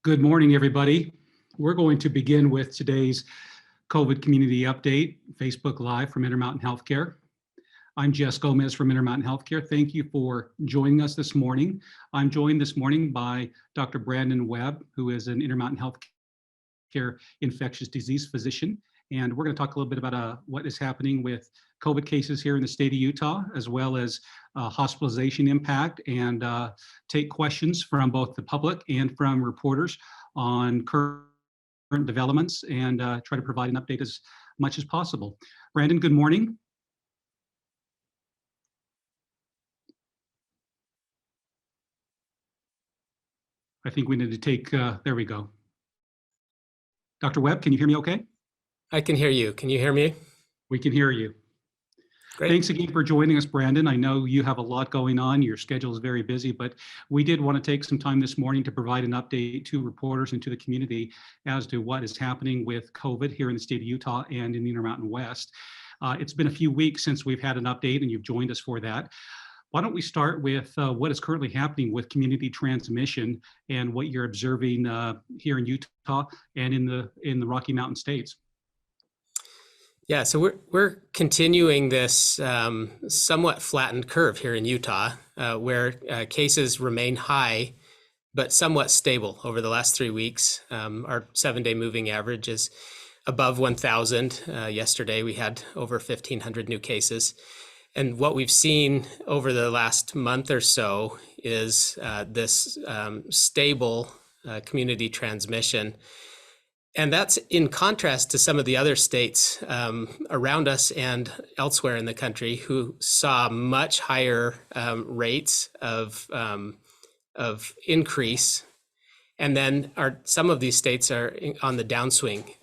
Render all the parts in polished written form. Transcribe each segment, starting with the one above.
Good morning, everybody. We're going to begin with today's COVID community update, Facebook Live from Intermountain Healthcare. I'm Jess Gomez from Intermountain Healthcare. Thank you for joining us this morning. I'm joined this morning by Dr. Brandon Webb, who is an Intermountain Healthcare infectious disease physician. And we're going to talk a little bit about what is happening with COVID cases here in the state of Utah, as well as hospitalization impact, and take questions from both the public and from reporters on current developments, and try to provide an update as much as possible. Brandon, good morning. I think we need to take, there we go. Dr. Webb, can you hear me okay? I can hear you. Can you hear me? We can hear you. Great. Thanks again for joining us, Brandon. I know you have a lot going on. Your schedule is very busy, but we did want to take some time this morning to provide an update to reporters and to the community as to what is happening with COVID here in the state of Utah and in the Intermountain West. It's been a few weeks since we've had an update, and you've joined us for that. Why don't we start with what is currently happening with community transmission and what you're observing here in Utah and in the Rocky Mountain states? Yeah, so we're continuing this somewhat flattened curve here in Utah, where cases remain high, but somewhat stable over the last 3 weeks. Our 7-day moving average is above 1,000. Yesterday, we had over 1,500 new cases. And what we've seen over the last month or so is this stable community transmission. And that's in contrast to some of the other states around us and elsewhere in the country who saw much higher rates of increase. And then some of these states are on the downswing.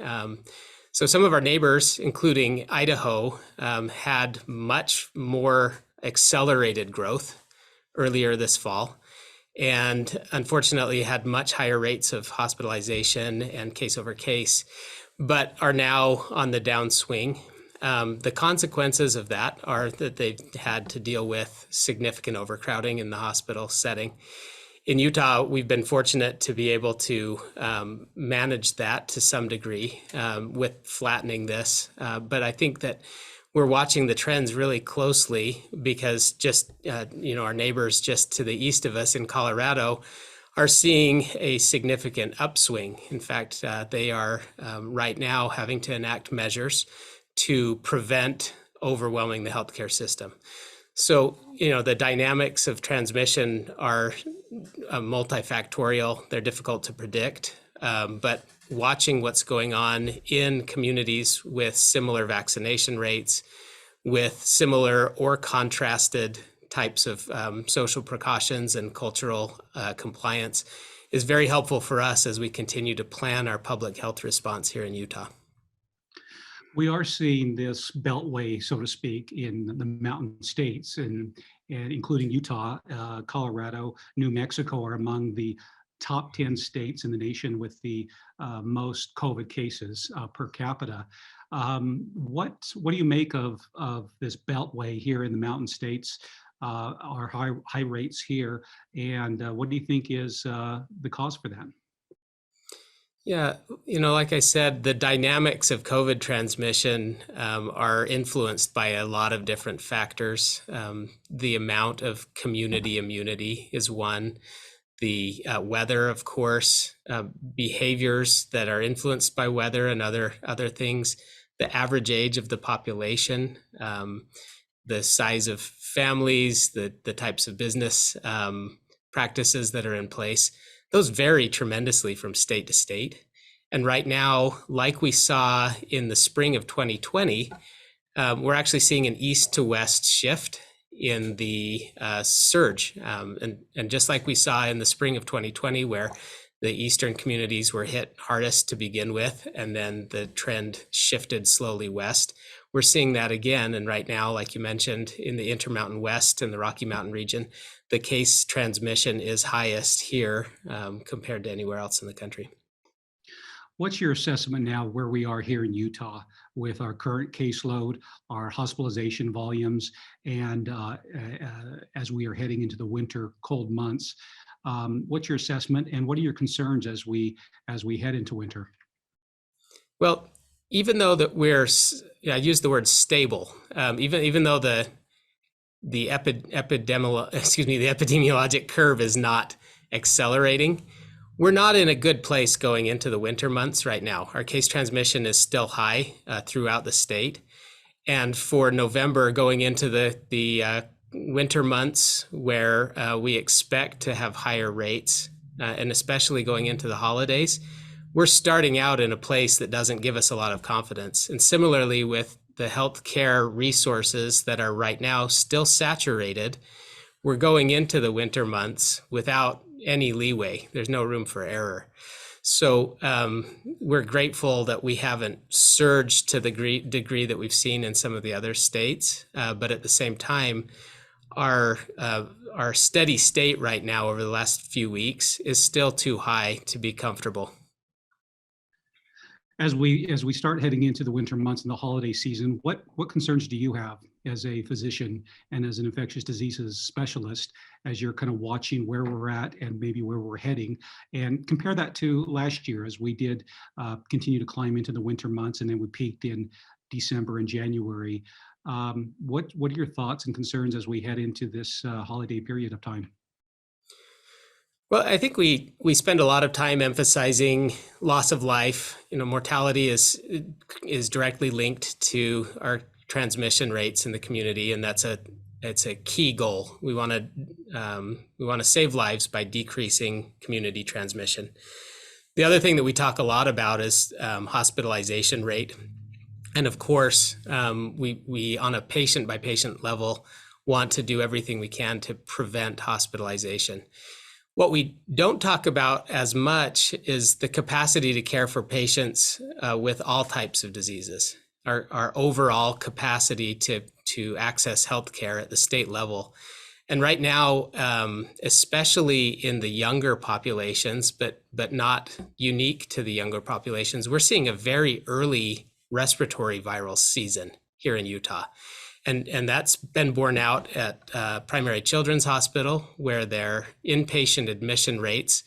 So some of our neighbors, including Idaho, had much more accelerated growth earlier this fall, and unfortunately had much higher rates of hospitalization and case over case, but are now on the downswing. The consequences of that are that they've had to deal with significant overcrowding in the hospital setting. In Utah, we've been fortunate to be able to manage that to some degree with flattening this, but I think that we're watching the trends really closely because just, our neighbors just to the east of us in Colorado are seeing a significant upswing. In fact, they are right now having to enact measures to prevent overwhelming the healthcare system. So, the dynamics of transmission are multifactorial. They're difficult to predict, but watching what's going on in communities with similar vaccination rates, with similar or contrasted types of social precautions and cultural compliance is very helpful for us as we continue to plan our public health response here in Utah. We are seeing this beltway, so to speak, in the mountain states, and including Utah, Colorado, New Mexico are among the top 10 states in the nation with the most COVID cases per capita. What do you make of this beltway here in the mountain states, our high rates here, and what do you think is the cause for that? Yeah, like I said, the dynamics of COVID transmission are influenced by a lot of different factors. The amount of community immunity is one. The weather, of course, behaviors that are influenced by weather and other things, the average age of the population, the size of families, the types of business practices that are in place. Those vary tremendously from state to state. And right now, like we saw in the spring of 2020, we're actually seeing an east to west shift in the surge. And just like we saw in the spring of 2020, where the eastern communities were hit hardest to begin with, and then the trend shifted slowly west, we're seeing that again. And right now, like you mentioned, in the Intermountain West and the Rocky Mountain region, the case transmission is highest here compared to anywhere else in the country. What's your assessment now where we are here in Utah with our current caseload, our hospitalization volumes, and as we are heading into the winter cold months? What's your assessment, and what are your concerns as we head into winter? Well, even though that I use the word stable, even though the epidemiologic curve is not accelerating, we're not in a good place going into the winter months right now. Our case transmission is still high throughout the state. And for November, going into the winter months where we expect to have higher rates, and especially going into the holidays, we're starting out in a place that doesn't give us a lot of confidence. And similarly with the healthcare resources that are right now still saturated, we're going into the winter months without any leeway. There's no room for error. So we're grateful that we haven't surged to the degree that we've seen in some of the other states. But at the same time, our steady state right now over the last few weeks is still too high to be comfortable. As we start heading into the winter months and the holiday season, what concerns do you have as a physician and as an infectious diseases specialist, as you're kind of watching where we're at and maybe where we're heading, and compare that to last year as we did continue to climb into the winter months and then we peaked in December and January. What are your thoughts and concerns as we head into this holiday period of time? Well, I think we spend a lot of time emphasizing loss of life. Mortality is directly linked to our transmission rates in the community, and it's a key goal. We want to save lives by decreasing community transmission. The other thing that we talk a lot about is hospitalization rate, and of course, we on a patient by patient level want to do everything we can to prevent hospitalization. What we don't talk about as much is the capacity to care for patients with all types of diseases, our overall capacity to access healthcare at the state level. And right now, especially in the younger populations, but not unique to the younger populations, we're seeing a very early respiratory viral season here in Utah. And that's been borne out at Primary Children's Hospital, where their inpatient admission rates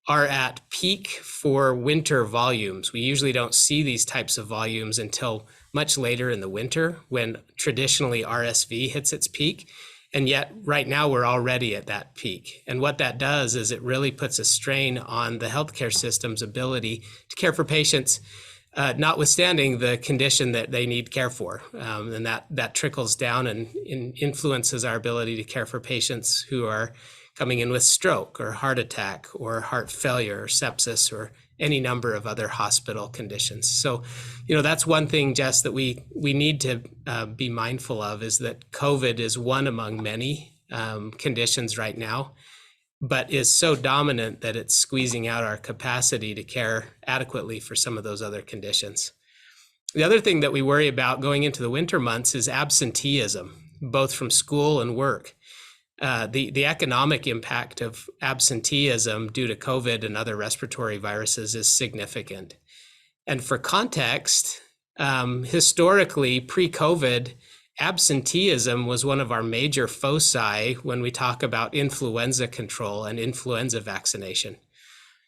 are at peak for winter volumes. We usually don't see these types of volumes until much later in the winter, when traditionally RSV hits its peak. And yet right now we're already at that peak. And what that does is it really puts a strain on the healthcare system's ability to care for patients, notwithstanding the condition that they need care for. And that trickles down and influences our ability to care for patients who are coming in with stroke or heart attack or heart failure or sepsis or any number of other hospital conditions. So, that's one thing, Jess, that we need to be mindful of, is that COVID is one among many conditions right now, but is so dominant that it's squeezing out our capacity to care adequately for some of those other conditions. The other thing that we worry about going into the winter months is absenteeism, both from school and work. The economic impact of absenteeism due to COVID and other respiratory viruses is significant. And for context, historically, pre-COVID, absenteeism was one of our major foci when we talk about influenza control and influenza vaccination.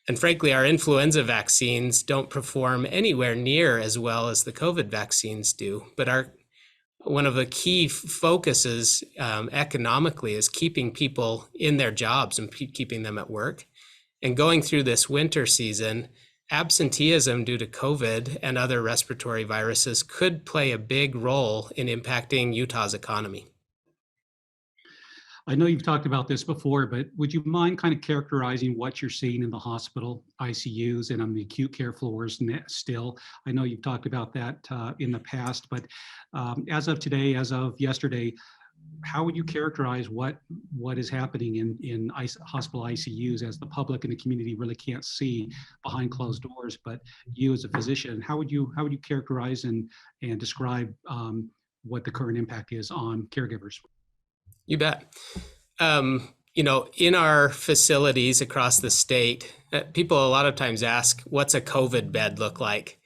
And frankly, our influenza vaccines don't perform anywhere near as well as the COVID vaccines do. But one of the key focuses economically is keeping people in their jobs and keeping them at work. And going through this winter season, absenteeism due to COVID and other respiratory viruses could play a big role in impacting Utah's economy. I know you've talked about this before, but would you mind kind of characterizing what you're seeing in the hospital ICUs and on the acute care floors still? I know you've talked about that in the past, but as of today, as of yesterday, how would you characterize what is happening in hospital ICUs, as the public and the community really can't see behind closed doors? But you as a physician, how would you characterize and describe what the current impact is on caregivers? You bet. In our facilities across the state, People a lot of times ask, what's a COVID bed look like?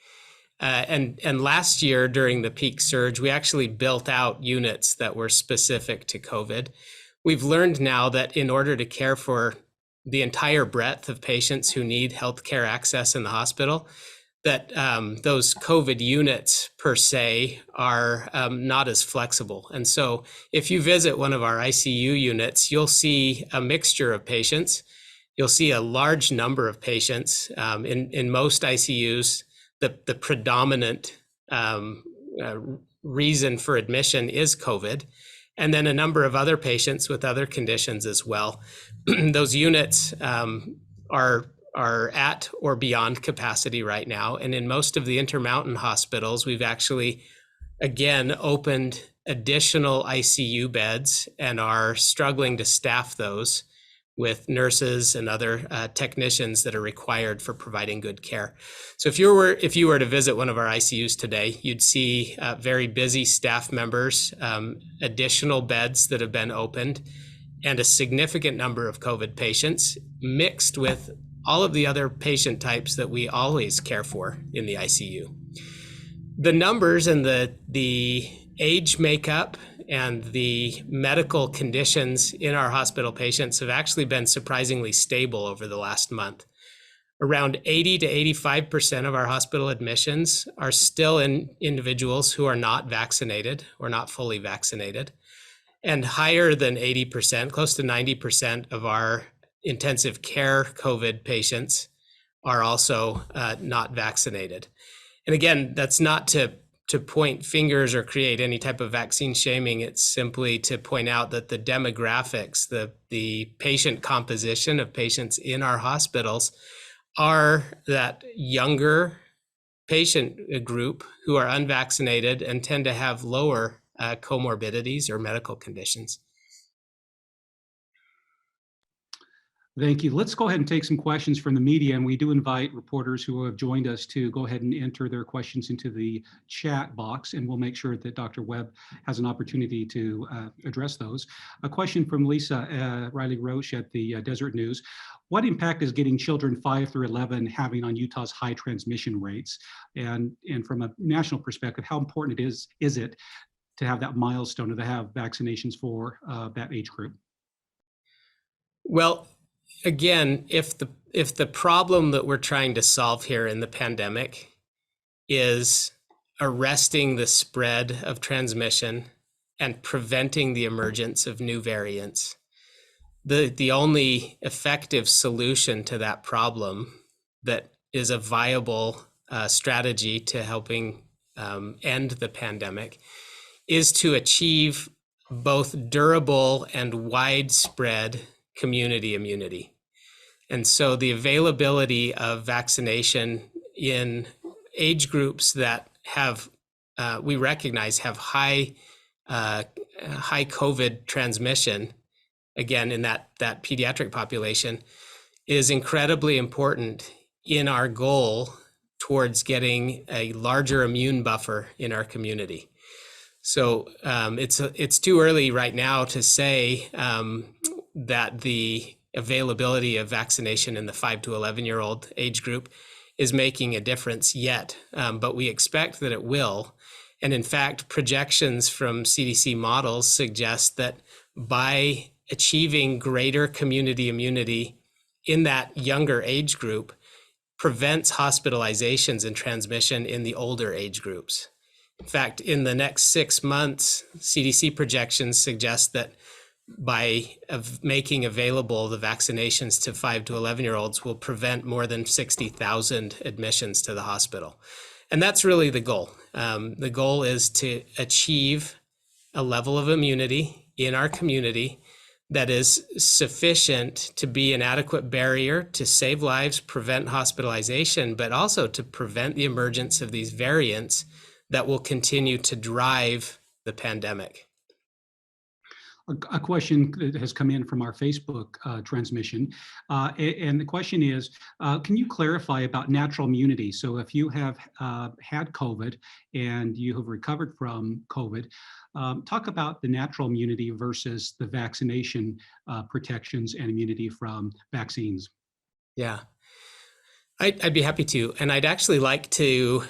And last year during the peak surge, we actually built out units that were specific to COVID. We've learned now that in order to care for the entire breadth of patients who need healthcare access in the hospital, that those COVID units per se are not as flexible. And so if you visit one of our ICU units, you'll see a mixture of patients. You'll see a large number of patients. In most ICUs, the predominant reason for admission is COVID, and then a number of other patients with other conditions as well. Those units are at or beyond capacity right now. And in most of the Intermountain hospitals, we've actually, again, opened additional ICU beds and are struggling to staff those with nurses and other technicians that are required for providing good care. So if you were to visit one of our ICUs today, you'd see very busy staff members, additional beds that have been opened, and a significant number of COVID patients mixed with all of the other patient types that we always care for in the ICU. The numbers and the age makeup and the medical conditions in our hospital patients have actually been surprisingly stable over the last month. Around 80 to 85% of our hospital admissions are still in individuals who are not vaccinated or not fully vaccinated. And higher than 80%, close to 90% of our intensive care COVID patients are also not vaccinated. And again, that's not to point fingers or create any type of vaccine shaming. It's simply to point out that the demographics, the patient composition of patients in our hospitals are that younger patient group who are unvaccinated and tend to have lower comorbidities or medical conditions. Thank you. Let's go ahead and take some questions from the media, and we do invite reporters who have joined us to go ahead and enter their questions into the chat box, and we'll make sure that Dr. Webb has an opportunity to address those. A question from Lisa Riley Roche at the Desert News. What impact is getting children 5 through 11 having on Utah's high transmission rates? And from a national perspective, how important is it to have that milestone or to have vaccinations for that age group? Well, again, if the problem that we're trying to solve here in the pandemic is arresting the spread of transmission and preventing the emergence of new variants, the only effective solution to that problem that is a viable strategy to helping end the pandemic is to achieve both durable and widespread community immunity. And so the availability of vaccination in age groups that have, we recognize have high COVID transmission, again, in that pediatric population, is incredibly important in our goal towards getting a larger immune buffer in our community. So it's too early right now to say that the availability of vaccination in the 5 to 11-year-old age group is making a difference yet, but we expect that it will. And in fact, projections from CDC models suggest that by achieving greater community immunity in that younger age group prevents hospitalizations and transmission in the older age groups. In fact, in the next 6 months, CDC projections suggest that by making available the vaccinations to 5 to 11-year-olds will prevent more than 60,000 admissions to the hospital. And that's really the goal. The goal is to achieve a level of immunity in our community that is sufficient to be an adequate barrier to save lives, prevent hospitalization, but also to prevent the emergence of these variants that will continue to drive the pandemic. A question that has come in from our Facebook transmission, and the question is, can you clarify about natural immunity? So if you have had COVID and you have recovered from COVID, talk about the natural immunity versus the vaccination protections and immunity from vaccines. Yeah. I'd be happy to. And I'd actually like to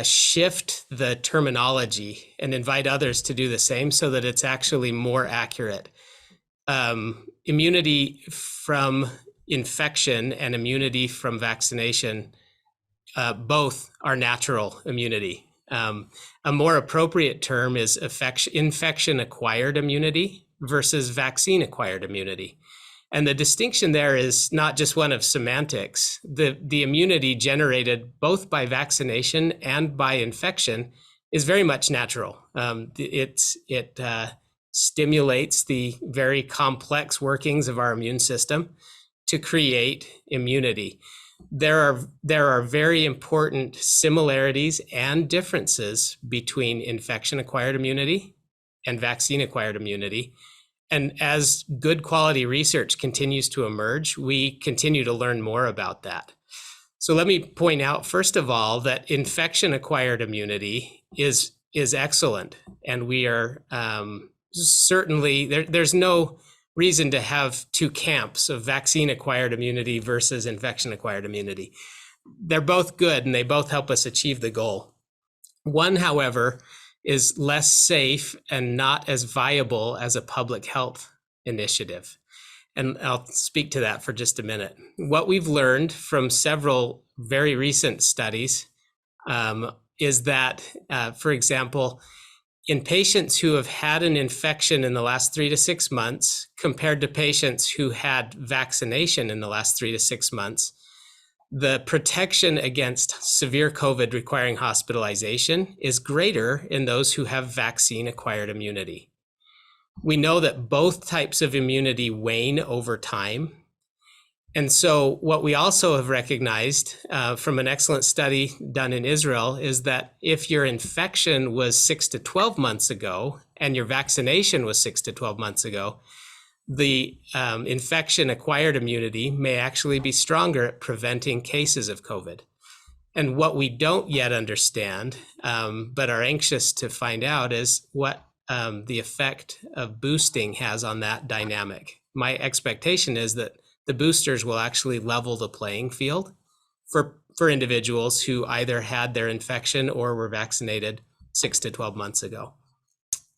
shift the terminology and invite others to do the same so that it's actually more accurate. Immunity from infection and immunity from vaccination, both are natural immunity. A more appropriate term is infection-acquired immunity versus vaccine-acquired immunity. And the distinction there is not just one of semantics. The immunity generated both by vaccination and by infection is very much natural. It stimulates the very complex workings of our immune system to create immunity. There are very important similarities and differences between infection-acquired immunity and vaccine-acquired immunity. And as good quality research continues to emerge, we continue to learn more about that. So let me point out, first of all, that infection-acquired immunity is excellent. And we are certainly, there's no reason to have two camps of vaccine-acquired immunity versus infection-acquired immunity. They're both good and they both help us achieve the goal. One, however, is less safe and not as viable as a public health initiative. And I'll speak to that for just a minute. What we've learned from several very recent studies is that, for example, in patients who have had an infection in the last 3 to 6 months compared to patients who had vaccination in the last 3 to 6 months, the protection against severe COVID requiring hospitalization is greater in those who have vaccine-acquired immunity. We know that both types of immunity wane over time. And so what we also have recognized from an excellent study done in Israel is that if your infection was 6 to 12 months ago and your vaccination was 6 to 12 months ago, the infection-acquired immunity may actually be stronger at preventing cases of COVID. And what we don't yet understand, but are anxious to find out, is what the effect of boosting has on that dynamic. My expectation is that the boosters will actually level the playing field for individuals who either had their infection or were vaccinated 6 to 12 months ago.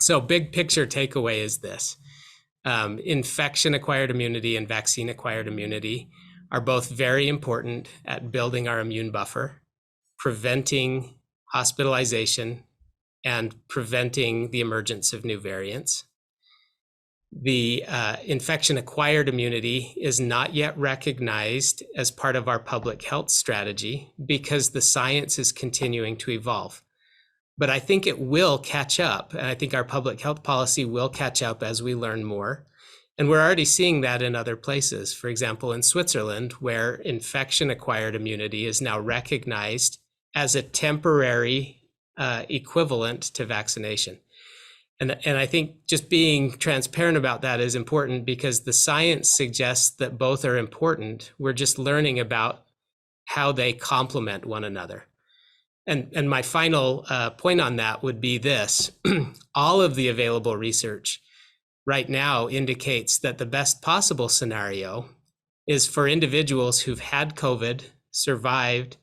So big picture takeaway is this. Infection-acquired immunity and vaccine-acquired immunity are both very important at building our immune buffer, preventing hospitalization, and preventing the emergence of new variants. The infection-acquired immunity is not yet recognized as part of our public health strategy because the science is continuing to evolve. But I think it will catch up, and I think our public health policy will catch up as we learn more. And we're already seeing that in other places. For example, in Switzerland, where infection-acquired immunity is now recognized as a temporary equivalent to vaccination. And I think just being transparent about that is important because the science suggests that both are important. We're just learning about how they complement one another. And my final point on that would be this. All of the available research right now indicates that the best possible scenario is for individuals who've had COVID, survived,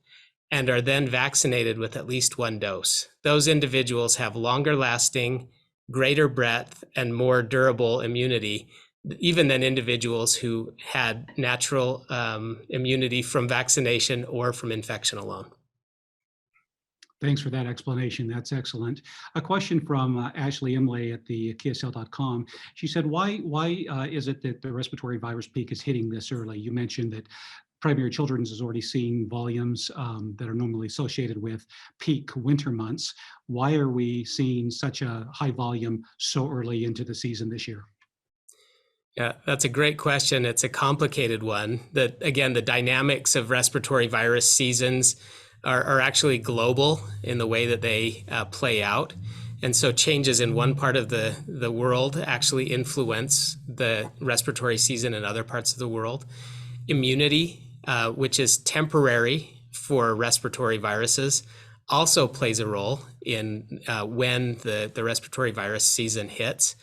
and are then vaccinated with at least one dose. Those individuals have longer lasting, greater breadth, and more durable immunity, even than individuals who had natural immunity from vaccination or from infection alone. Thanks for that explanation. That's excellent. A question from Ashley Imlay at the KSL.com. She said, why is it that the respiratory virus peak is hitting this early? You mentioned that Primary Children's is already seeing volumes that are normally associated with peak winter months. Why are we seeing such a high volume so early into the season this year? Yeah, that's a great question. It's a complicated one. That again, the dynamics of respiratory virus seasons are actually global in the way that they play out. And so changes in one part of the world actually influence the respiratory season in other parts of the world. Immunity, which is temporary for respiratory viruses, also plays a role in when the respiratory virus season hits.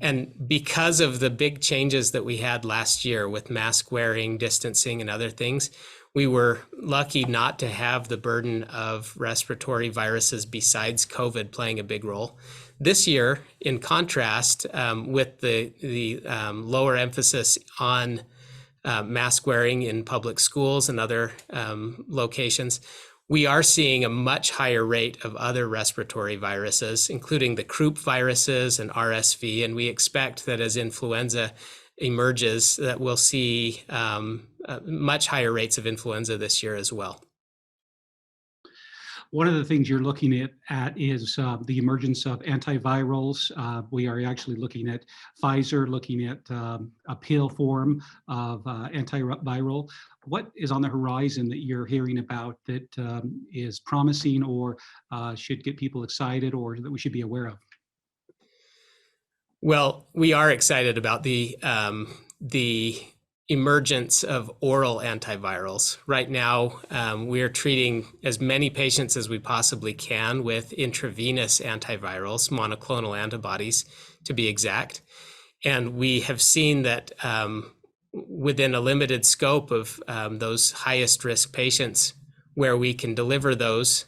And because of the big changes that we had last year with mask wearing, distancing, and other things, we were lucky not to have the burden of respiratory viruses besides COVID playing a big role. This year, in contrast, with the lower emphasis on mask wearing in public schools and other locations, we are seeing a much higher rate of other respiratory viruses, including the croup viruses and RSV. And we expect that as influenza emerges, that we'll see much higher rates of influenza this year as well. One of the things you're looking at is the emergence of antivirals. We are actually looking at Pfizer, looking at a pill form of antiviral. What is on the horizon that you're hearing about that is promising or should get people excited or that we should be aware of? Well, we are excited about the emergence of oral antivirals. Right now, we are treating as many patients as we possibly can with intravenous antivirals, monoclonal antibodies to be exact. And we have seen that within a limited scope of those highest risk patients where we can deliver those,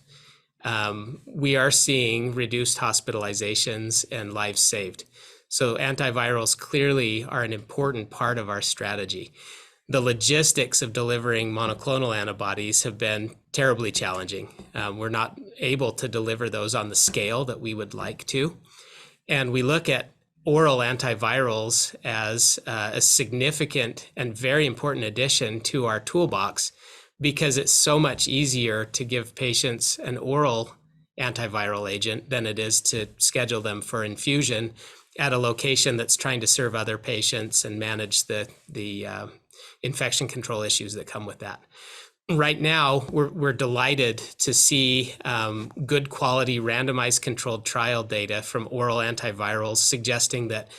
we are seeing reduced hospitalizations and lives saved. So antivirals clearly are an important part of our strategy. The logistics of delivering monoclonal antibodies have been terribly challenging. We're not able to deliver those on the scale that we would like to. And we look at oral antivirals as a significant and very important addition to our toolbox because it's so much easier to give patients an oral antiviral agent than it is to schedule them for infusion at a location that's trying to serve other patients and manage the infection control issues that come with that. Right now, we're delighted to see good quality randomized controlled trial data from oral antivirals suggesting that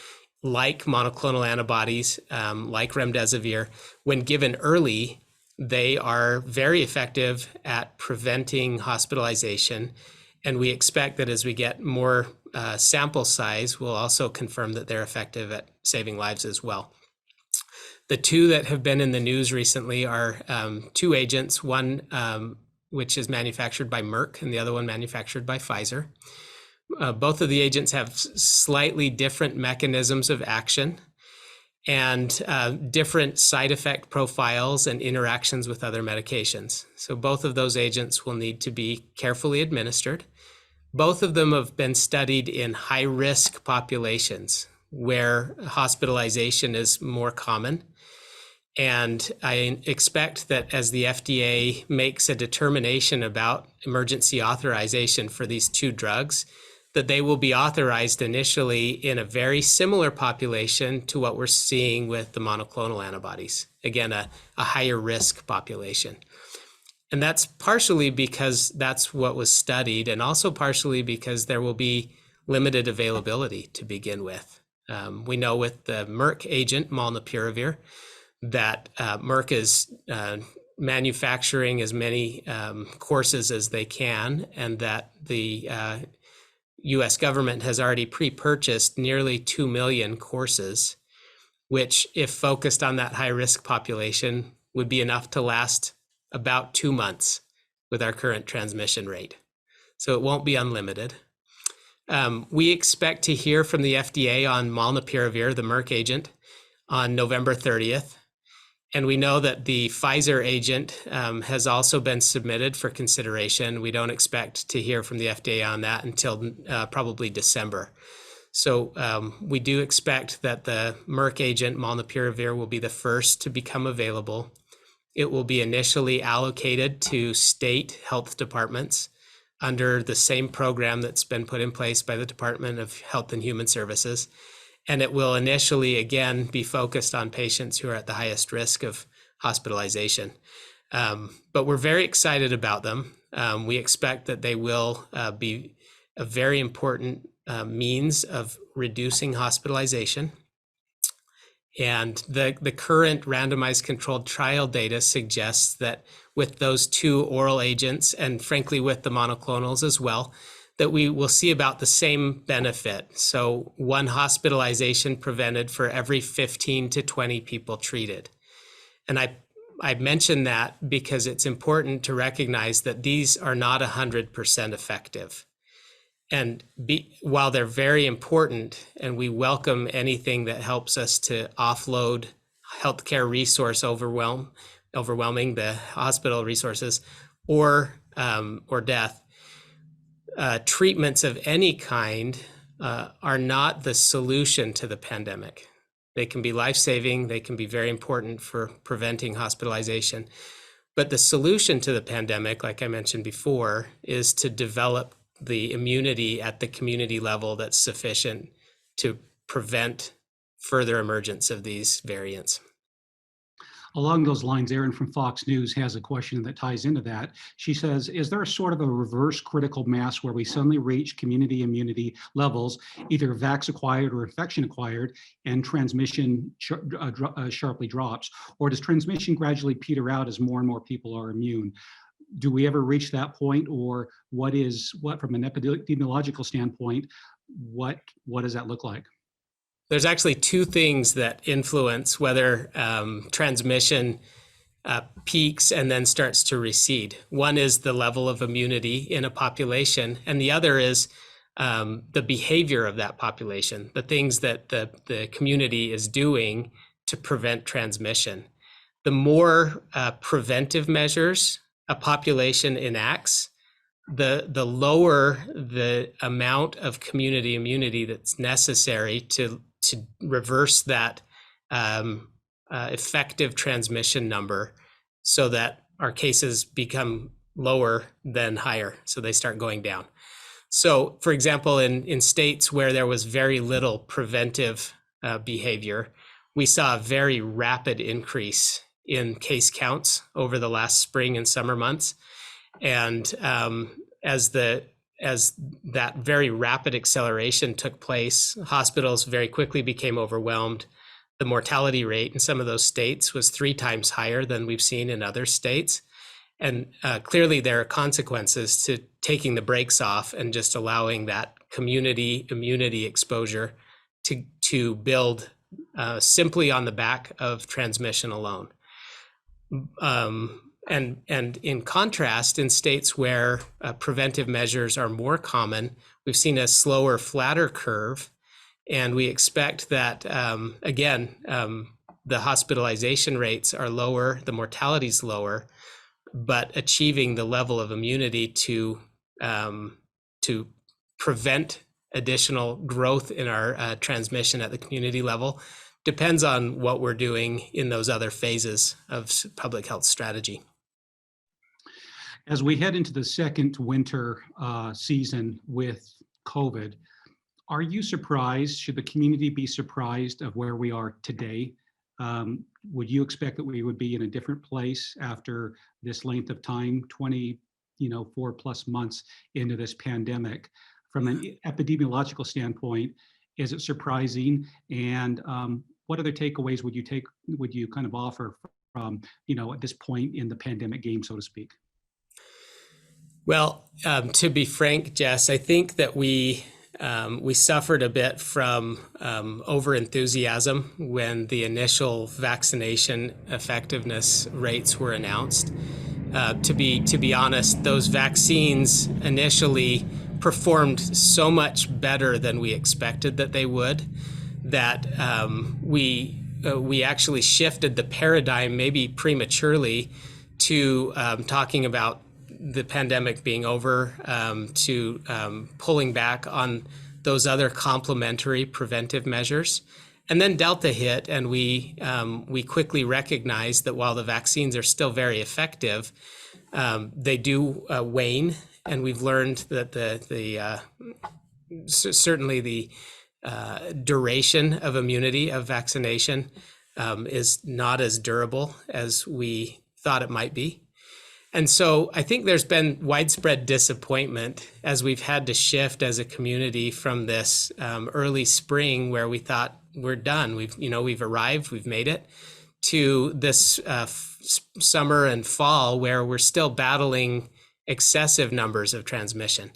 like monoclonal antibodies, like remdesivir, when given early, they are very effective at preventing hospitalization. And we expect that as we get more sample size, we'll also confirm that they're effective at saving lives as well. The two that have been in the news recently are two agents, one which is manufactured by Merck and the other one manufactured by Pfizer. Both of the agents have slightly different mechanisms of action and different side effect profiles and interactions with other medications. So both of those agents will need to be carefully administered. Both of them have been studied in high-risk populations where hospitalization is more common. And I expect that as the FDA makes a determination about emergency authorization for these two drugs, that they will be authorized initially in a very similar population to what we're seeing with the monoclonal antibodies. Again, a higher risk population. And that's partially because that's what was studied, and also partially because there will be limited availability to begin with. We know with the Merck agent, molnupiravir, that Merck is manufacturing as many courses as they can, and that the US government has already pre-purchased nearly 2 million courses, which, if focused on that high-risk population, would be enough to last about 2 months with our current transmission rate. So it won't be unlimited. We expect to hear from the FDA on molnupiravir, the Merck agent, on November 30th. And we know that the Pfizer agent has also been submitted for consideration. We don't expect to hear from the FDA on that until probably December. So we do expect that the Merck agent, molnupiravir, will be the first to become available. It will be initially allocated to state health departments under the same program that's been put in place by the Department of Health and Human Services. And it will initially, again, be focused on patients who are at the highest risk of hospitalization. But we're very excited about them. We expect that they will be a very important means of reducing hospitalization. And the current randomized controlled trial data suggests that with those two oral agents, and frankly with the monoclonals as well, that we will see about the same benefit. So one hospitalization prevented for every 15 to 20 people treated. And I mention that because it's important to recognize that these are not 100% effective. And while they're very important, and we welcome anything that helps us to offload healthcare resource overwhelming the hospital resources or death, treatments of any kind are not the solution to the pandemic. They can be life-saving, they can be very important for preventing hospitalization. But the solution to the pandemic, like I mentioned before, is to develop the immunity at the community level that's sufficient to prevent further emergence of these variants. Along those lines, Erin from Fox News has a question that ties into that. She says, is there a sort of a reverse critical mass where we suddenly reach community immunity levels, either vax acquired or infection acquired, and transmission sharply drops? Or does transmission gradually peter out as more and more people are immune? Do we ever reach that point, or what from an epidemiological standpoint, what does that look like? There's actually two things that influence whether transmission peaks and then starts to recede. One is the level of immunity in a population, and the other is the behavior of that population, the things that the community is doing to prevent transmission. The more preventive measures a population enacts, the lower the amount of community immunity that's necessary to reverse that effective transmission number, so that our cases become lower than higher, so they start going down. So, for example, in states where there was very little preventive behavior, we saw a very rapid increase in case counts over the last spring and summer months. And as that very rapid acceleration took place, hospitals very quickly became overwhelmed. The mortality rate in some of those states was 3 times higher than we've seen in other states. And clearly there are consequences to taking the brakes off and just allowing that community immunity exposure to build simply on the back of transmission alone. And in contrast, in states where preventive measures are more common, we've seen a slower, flatter curve. And we expect that, the hospitalization rates are lower, the mortality is lower, but achieving the level of immunity to prevent additional growth in our transmission at the community level depends on what we're doing in those other phases of public health strategy. As we head into the second winter season with COVID, are you surprised? Should the community be surprised of where we are today? Would you expect that we would be in a different place after this length of time, 4+ months into this pandemic? From an epidemiological standpoint, is it surprising? And what other takeaways would you kind of offer from, at this point in the pandemic game, so to speak? Well, to be frank, Jess, I think that we suffered a bit from over-enthusiasm when the initial vaccination effectiveness rates were announced. To be honest, those vaccines initially performed so much better than we expected that they would, that we actually shifted the paradigm, maybe prematurely, to talking about the pandemic being over, to pulling back on those other complementary preventive measures. And then Delta hit, and we quickly recognized that while the vaccines are still very effective, they do wane, and we've learned that certainly the duration of immunity of vaccination is not as durable as we thought it might be. And so I think there's been widespread disappointment as we've had to shift as a community from this early spring where we thought we're done, we've arrived, we've made it, to this summer and fall where we're still battling excessive numbers of transmission.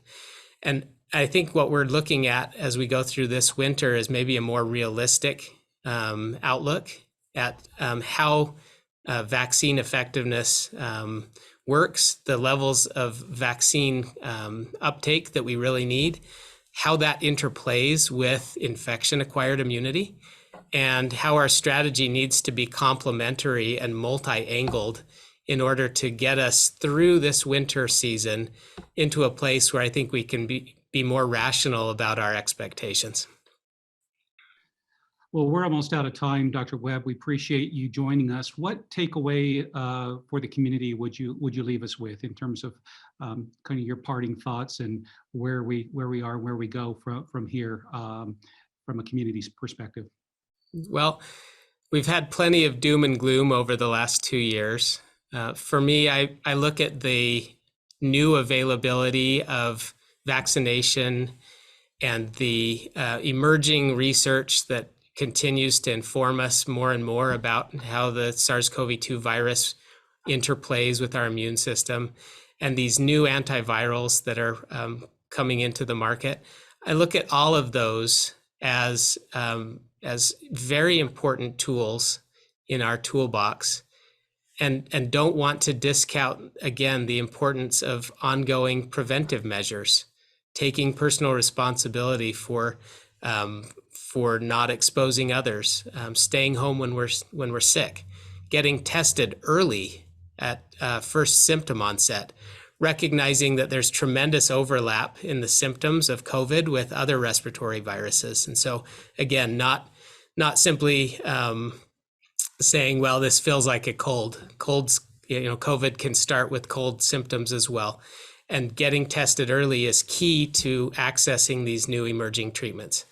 And I think what we're looking at as we go through this winter is maybe a more realistic outlook at how vaccine effectiveness works, the levels of vaccine uptake that we really need, how that interplays with infection-acquired immunity, and how our strategy needs to be complementary and multi-angled in order to get us through this winter season into a place where I think we can be more rational about our expectations. Well, we're almost out of time, Dr. Webb. We appreciate you joining us. What takeaway for the community would you leave us with in terms of kind of your parting thoughts and where we are, where we go from here from a community's perspective? Well, we've had plenty of doom and gloom over the last 2 years. For me, I look at the new availability of vaccination and the emerging research that continues to inform us more and more about how the SARS-CoV-2 virus interplays with our immune system, and these new antivirals that are coming into the market. I look at all of those as very important tools in our toolbox, and don't want to discount, again, the importance of ongoing preventive measures, taking personal responsibility for not exposing others, staying home when we're sick, getting tested early at first symptom onset, recognizing that there's tremendous overlap in the symptoms of COVID with other respiratory viruses. And so, again, not simply saying, well, this feels like a cold. COVID can start with cold symptoms as well. And getting tested early is key to accessing these new emerging treatments.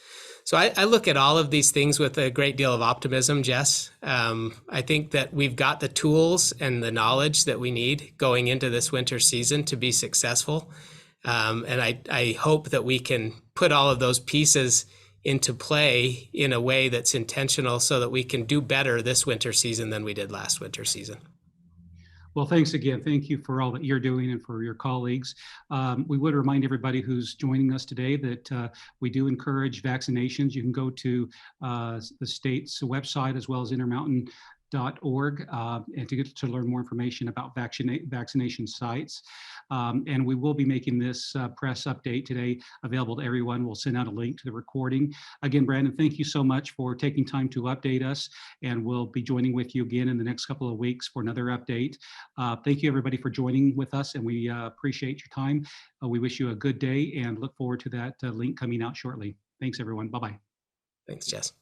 So I look at all of these things with a great deal of optimism, Jess. I think that we've got the tools and the knowledge that we need going into this winter season to be successful. And I hope that we can put all of those pieces into play in a way that's intentional so that we can do better this winter season than we did last winter season. Well, thanks again. Thank you for all that you're doing and for your colleagues. We would remind everybody who's joining us today that we do encourage vaccinations. You can go to the state's website as well as intermountain.org and to get to learn more information about vaccination sites. And we will be making this press update today available to everyone. We'll send out a link to the recording. Again, Brandon, thank you so much for taking time to update us, and we'll be joining with you again in the next couple of weeks for another update. Thank you, everybody, for joining with us, and we appreciate your time. We wish you a good day and look forward to that link coming out shortly. Thanks, everyone. Bye-bye. Thanks, Jess.